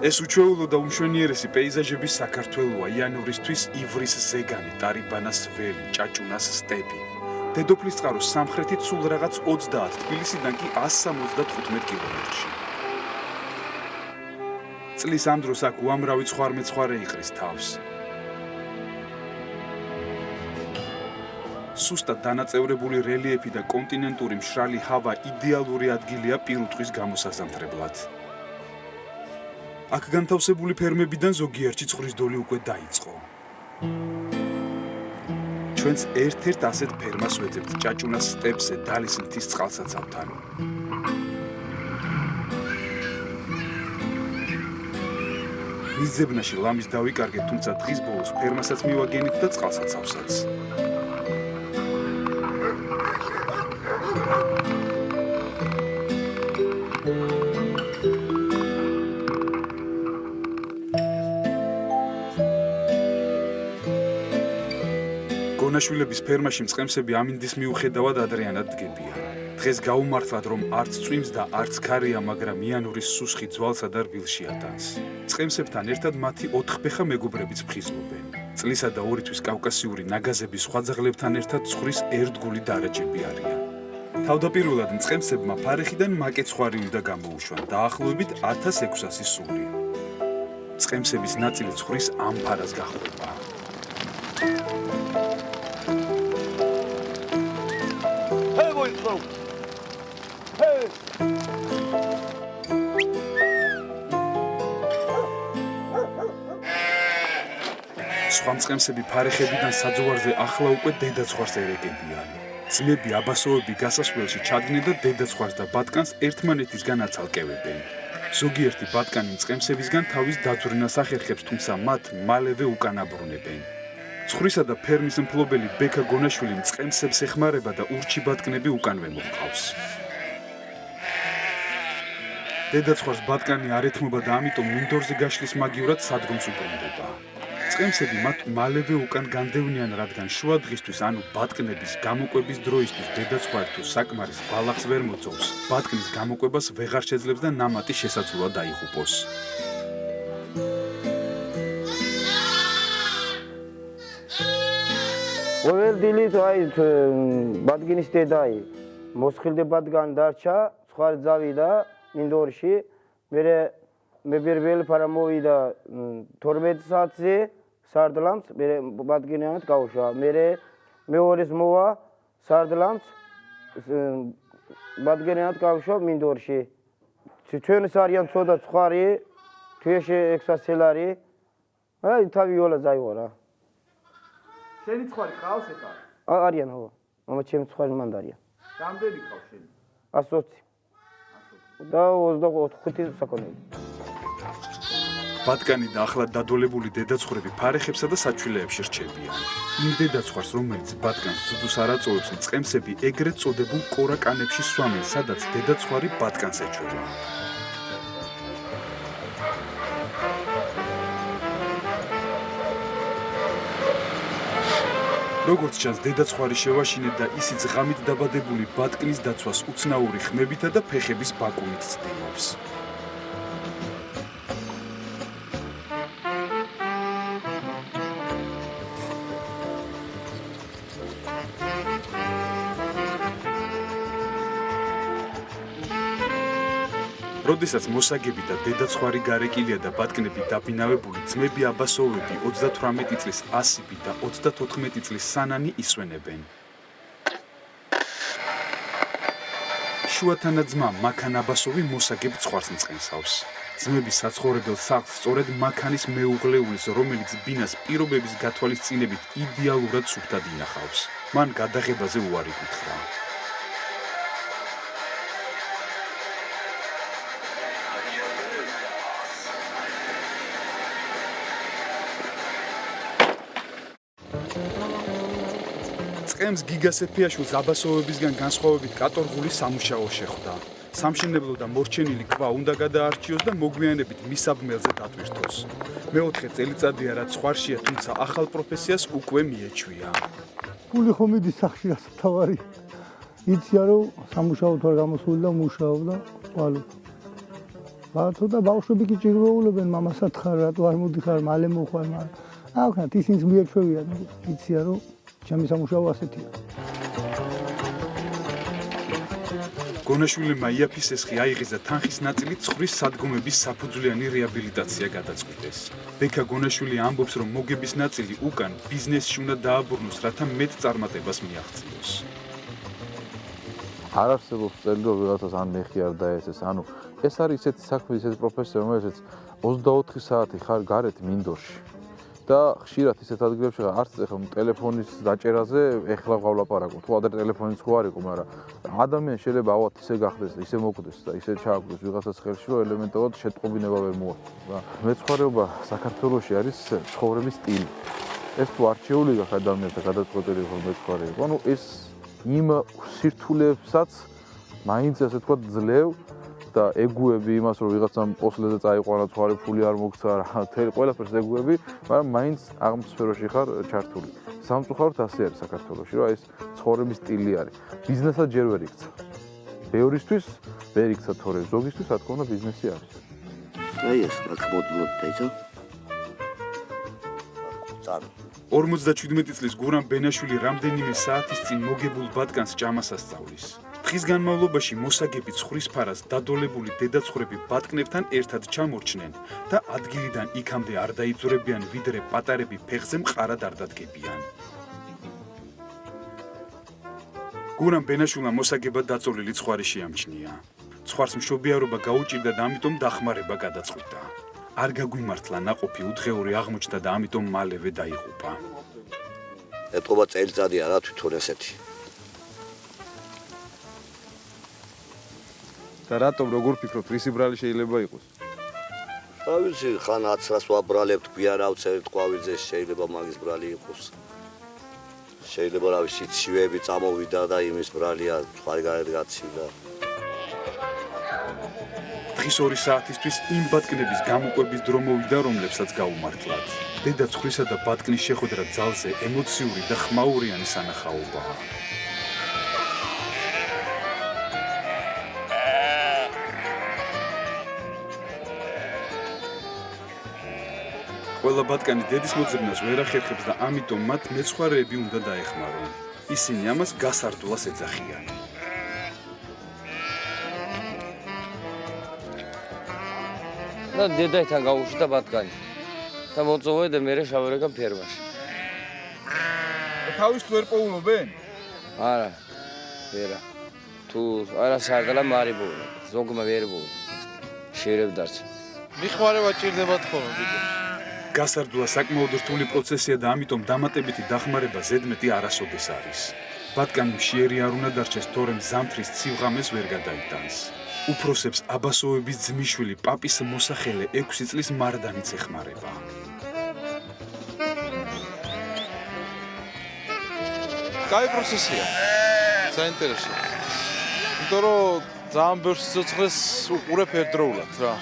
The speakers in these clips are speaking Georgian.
ეს უჩვეულო და უმშვენიერესი პეიზაჟები საქართველოა იანვრისთვის ივრის ზეგანი, ტარიბანას ველი, ჭაჭუნას სტეპი. დედოფლის წყაროს სამხრეთით სულ რაღაც 30, თბილისიდან კი 175 კილომეტრში. წლის ამ დროს აქ უამრავი ცხარმეცხვარე იყრის თავს. სუსტად დანაწევრებული რელიეფი და კონტინენტური მშრალი ჰავა იდეალური ადგილია პირუტყვის გამოსაზამთრებლად. აქ განთავსებული ფერმებიდან ზოგიერთი ცხრის დოლი უკვე დაიწყო. ჩვენც ერთ-ერთ ასეთ ფერმას ვეძებთ ჭაჭუნას სტეპზე დალის მთის წყალსაცავთან. მიზებნაში ლამის დავიკარგეთ, თუმცა დღის ბოლოს ფერმასაც მივაგენით და წყალსაცავსაც. გონაშვილების ფერმაში მწყემსები ამინდის მიუხედავად ადრეანად დგებიან. დღეს გაუმართლად რომ არც წვიმს და არც ქარია, მაგრამ იანურის სუსხი ძვალსა და რბილს შეატანს. მწყემსებთან ერთად მათი 4 ფეხა მეგობრებიც ფხიზლობენ. წლისა და 2 თვის კავკასიური ნაგაზების სხვა ძაღლებთან ერთად ცხრის ერთგული დარაჯები არიან. თავდაპირველად მწყემსებმა ფარეხიდან მაკეცხვარი უნდა გამოუშვან, დაახლოებით 1600 სული. მწყემსების ნაწილი ცხრის ამ ფარას გახვდება. სხვა მწყემსები ფარეხებიდან საძოვარზე ახლა უკვე დედაცხვარს ერეგებიან. ძმები აბასოები გასასვლელში ჩადგნენ და დედაცხვარს და ბატკანს ერთმანეთისგან აცალკევებენ. ზოგიერთი ბატკანი მწყემსებისგან თავის დაძვრინას ახერხებს, თუმცა მათ მალევე უკან აბრუნებენ. ცხვრისა და ფერმის მფლობელი ბექა გონაშვილი მწყემსებს ეხმარება და ურჩი ბატკნები უკანვე მოჰყავს. დედაცხვარს ბატკანი არ ეთმობა და ამიტომ მინდორზე გაშლის მაგივრად სადგომს უბრუნდება. მწყემსები მათ მალევე უკან განდევნიან, რადგან შუა დღისთვის, ანუ ბატკნების გამოკვების დროისთვის დედაცხვარი თუ საკმარის ბალახს ვერ მოწოვს. ბატკნის გამოკვებას ვეღარ შეძლებს და ნამატი შესაძლოა დაიღუპოს. ყოველ დილით ბატკნის დედაი მოსხილდე ბატკანი დარჩა, ცხარი წავიდა მინდორში, მე პირველ ფარა მოვიდა 12 საათზე სარდლამს, მე ბატკინიანად გავუშვა. მეორეს მოვა სარდლამს, ბატკინიანად გავუშვა მინდორში. ჩვენს არიან ცოტა ცხარი, თვეში 600 ლარი. აი თავი იოლა წაიღო. შენი ცხარი ყავს ეხლა? არიან, ხო. მამა ჩემი ცხარი მანდ არიან. რამდენი ყავს შენი? 120. და 25 საქონელი. ბატკანი და ახლად დადოლებული დედაცხრები ფარეხებსა და საჩვილეებში რჩებიან. იმ დედაცხვარს, რომელიც ბატკანს ზუდუს არ აწოვებს, მწყემსები ეგრეთ წოდებულ კორაკანებში სვამენ, სადაც დედაცხვარი ბატკანს ეჩვევა. როგორც ჩანს, დედაცხვარი შევაშინეთ და ისიც ღამით დაბადებული ბატკნის დაცვას უცნაური ხმებითა და ფეხების ბაკუნით ცდილობს. როდესაც მოსაგები და დედაცხვარი გარეკილია და ბატკნები დაბინავებული, ძმები აბასოვები 38 წლის ასიბი და 34 წლის სანანი ისვენებენ. შუათანა ძმა მაქან აბასოვი მოსაგებ ცხვარს მწყემსავს. ძმები საცხოვრებელ სახლს სწორედ მაქანის მეუღლეულის, რომელიც ბინას პირობების გათვალისწინებით იდეალურად სუფთად ინახავს. მან გადაღებაზე უარი გითხრა. მწყემს გიგას ეფიაშვილს აბასოვებისგან განსხვავებით კატორღული სამუშაო შეხვდა. სამშენებლო და მორჩენილი ქვა უნდა გადაარჩიოს და მოგვიანებით მის აბმელზე დატვირთოს. მეოთხე წელიწადია, რაც ხვარშია, თუმცა ახალ პროფესიას უკვე მიეჩვია. ფული ხომ მიდის სახში ასთავარი. იცია რომ სამუშაოდ ვარ გამოსული და მუშაობ და ყვალო. ბავშვი და ბავშვები კი ჭირვეულებენ მამასაც ხარ რატო არ მოდიხარ მალე მოხარ მაგრამ აუქნათ ისინიც მიეჩვევიან იციან რომ ჩემი სამუშაო ასეთია გონაშვილმა იაფის ესხი აიღეს და თანხის ნაწილი ცხვრის სადგომების საფუძვლიანი რეაბილიტაცია გადაწყვიტეს. ბექა გონაშვილი ამბობს, რომ მოგების ნაწილი უკან ბიზნესში უნდა დააბრუნოს, რათა მეტ წარმატებას მიაღწიოს. არ არსებობს წელი რომ ვიღაცას ან მეხი არ დაესეს, ანუ ეს არის ისეთი საქმე, ისეთი პროფესია, რომელსაც 24 საათი ხარ გარეთ მინდორში. და ხშირად ისეთ ადგილებში არც ეხლა ტელეფონის დაჭერაზე ეხლა ვღავლაპარაკობ. თუ ადრე ტელეფონიც ხო არ იყო, მაგრამ ადამიანი შეიძლება ავად ისე გახდეს, ისე მოკვდეს და ისე ჩააგდეს ვიღაცას ხელში, რომ ელემენტარულად შეტყობინება ვერ მოახდინოს. და მეცხვარეობა საქართველოში არის ცხოვრების სტილი. ეს თუ არჩეული გახდა ადამიანთა გადაწყვეტილი ხო მეცხვარეობა, ანუ ეს იმ სირთულეებსაც მაინც ასე თქვა ძლევ და ეგუები იმას რომ ვიღაცამ პოსლეზე წაიყვანა ცხვარი ფული არ მოგცა რა თელი ყველაფერს ეგუები, მაგრამ მაინც აღმსფეროში ხარ ჩართული. სამწუხაროდ ასე არის საქართველოში, რომ ეს ცხოვრების სტილი არის. ბიზნესაც ჯერ ვერ იქცა. ბევრისთვის ვერ იქცა თორე ზოგისთვის რა თქმა უნდა ბიზნესი არის. აი ეს აქ მოდლოთ დაიცა. 57 წლის გურამ ბენაშვილი რამდენიმე საათის წინ მოგებულ ბატკანს ჭამას ასწავლის. დღის განმავლობაში მოსაგები ცხვრის ფარას დადოლებული დედაცხრები ბატკნებთან ერთად ჩამორჩნენ და ადგილიდან იქამდე არ დაიძურებიან, ვიდრე პატარები ფეხზე მყარად არ დადგებიან. გურამ ბენაშვილმა მოსაგებად დაწოლილი ცხვარი შეამჩნია. ცხვარს მშობიარობა გაუჭირდა და ამიტომ დახმარება გადაწყვიტა. არ გაგვიმართლა ნაყოფი უდღეური აღმოჩნდა და ამიტომ მალევე დაიღუპა. ეთყობა წელიწადი არა თვითონ ესეთი. და რატომ როგორ ფიქრობთ, რისი ბრალი შეიძლება იყოს? რა ვიცი, ხან 10-რას ვაბრალებთ, გვიან ავწერთ ყვავილზე, შეიძლება მაგის ბრალი იყოს. შეიძლება რა ვიცი, ცივები წამოვიდა და იმის ბრალია, ხარი გარეთ გაცივდა. დღის 2 საათისთვის იმ ბატკნების გამოყვების დრო მოვიდა, რომლებსაც გაუმართლათ. დედა ცხვრისა და ბატკნის შეხვედრა ძალზე ემოციური და ხმაურიანი სანახაობაა. ყველა ბატკანი დედის მოძებნას ვერ ახერხებს და ამიტომ მათ მეცხვარეები უნდა დაეხმარონ. ისინი ამას გასართულას ეძახიან. და დედათან გაუშვიდა ბატკანი და მოწოვე და მერე შავერეკა ფერმაში. თავის თუ ვერ პოულობენ? არა, ვერა. თუ არა სარდალა მარიბო, ზოგმა ვერ ბო. შეერებდარც. მიხმარება ჭირდებათ ხოლმე ბიჭებს. გასარდულა საკმაოდ რთული პროცესია და ამიტომ დამატებითი დახმარება ზედმეტი არასოდეს არის. ბატკანი მშიერი არ უნდა დარჩეს, თორემ ზამთრის ცივღამეს ვერ გადაიტანს. უფროსებს აბასოების ძმისშვილი პაპის მოსახელე 6 წლის მარდანიც ეხმარება. კაი პროცესია. საინტერესო. იმიტომ რომ ძალიან ბევრ სიცოცხლეს უყურებ ერთდროულად რა.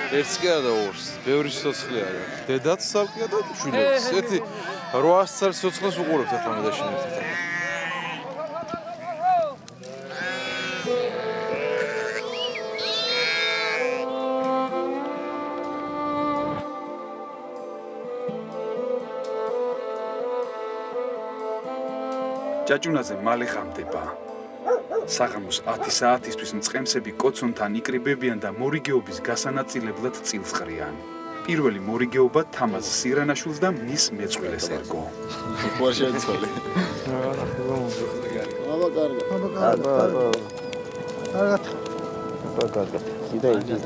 ერთს კი არა და ორს. ბევრი სიცოცხლე არის. დედაც სალკია და შვილებს. ერთი 800 წელს სიცოცხლეს უყურებთ ახლა მე და შენ ერთად. ჭაჭუნაზე მალე ხამდება. საღამოს 10 საათისთვის მწყემსები კოცონთან იკრიბებიან და მორიგეობის გასანაწილებლად წილს ყრიან. პირველი მორიგეობა თამაზ სირანაშვილს და მის მეწყვილეს ერგო. ხوار შეცვალე. აბა კარგად. კარგად. კიდე იგი.